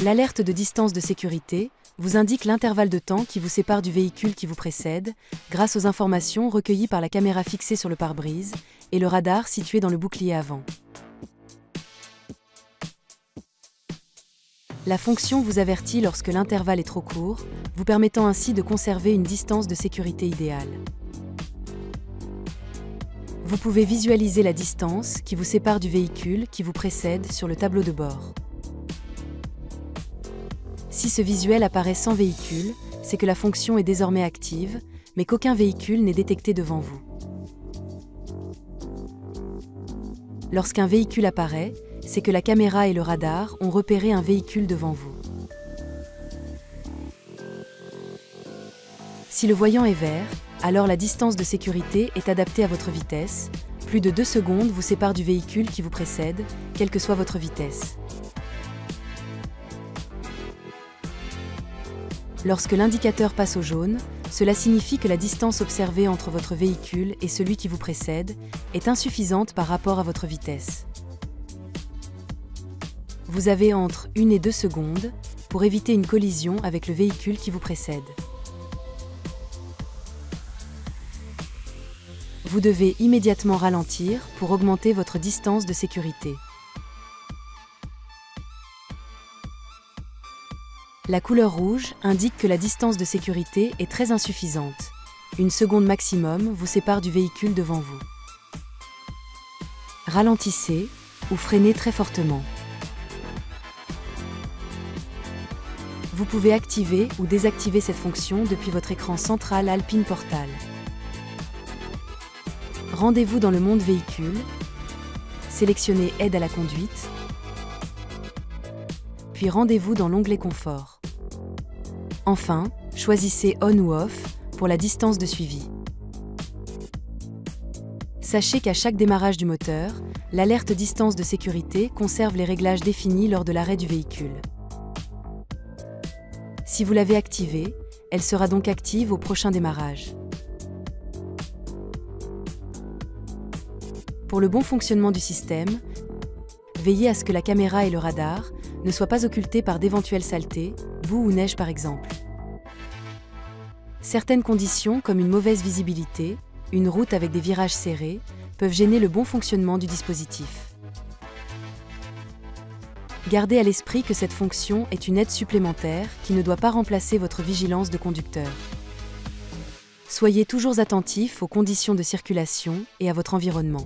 L'alerte de distance de sécurité vous indique l'intervalle de temps qui vous sépare du véhicule qui vous précède, grâce aux informations recueillies par la caméra fixée sur le pare-brise et le radar situé dans le bouclier avant. La fonction vous avertit lorsque l'intervalle est trop court, vous permettant ainsi de conserver une distance de sécurité idéale. Vous pouvez visualiser la distance qui vous sépare du véhicule qui vous précède sur le tableau de bord. Si ce visuel apparaît sans véhicule, c'est que la fonction est désormais active, mais qu'aucun véhicule n'est détecté devant vous. Lorsqu'un véhicule apparaît, c'est que la caméra et le radar ont repéré un véhicule devant vous. Si le voyant est vert, alors la distance de sécurité est adaptée à votre vitesse. Plus de 2 secondes vous séparent du véhicule qui vous précède, quelle que soit votre vitesse. Lorsque l'indicateur passe au jaune, cela signifie que la distance observée entre votre véhicule et celui qui vous précède est insuffisante par rapport à votre vitesse. Vous avez entre 1 et 2 secondes pour éviter une collision avec le véhicule qui vous précède. Vous devez immédiatement ralentir pour augmenter votre distance de sécurité. La couleur rouge indique que la distance de sécurité est très insuffisante. 1 seconde maximum vous sépare du véhicule devant vous. Ralentissez ou freinez très fortement. Vous pouvez activer ou désactiver cette fonction depuis votre écran central Alpine Portal. Rendez-vous dans le monde véhicule, sélectionnez Aide à la conduite, puis rendez-vous dans l'onglet Confort. Enfin, choisissez On ou Off pour la distance de suivi. Sachez qu'à chaque démarrage du moteur, l'alerte distance de sécurité conserve les réglages définis lors de l'arrêt du véhicule. Si vous l'avez activée, elle sera donc active au prochain démarrage. Pour le bon fonctionnement du système, veillez à ce que la caméra et le radar ne soient pas occultés par d'éventuelles saletés, boue ou neige par exemple. Certaines conditions, comme une mauvaise visibilité, une route avec des virages serrés, peuvent gêner le bon fonctionnement du dispositif. Gardez à l'esprit que cette fonction est une aide supplémentaire qui ne doit pas remplacer votre vigilance de conducteur. Soyez toujours attentif aux conditions de circulation et à votre environnement.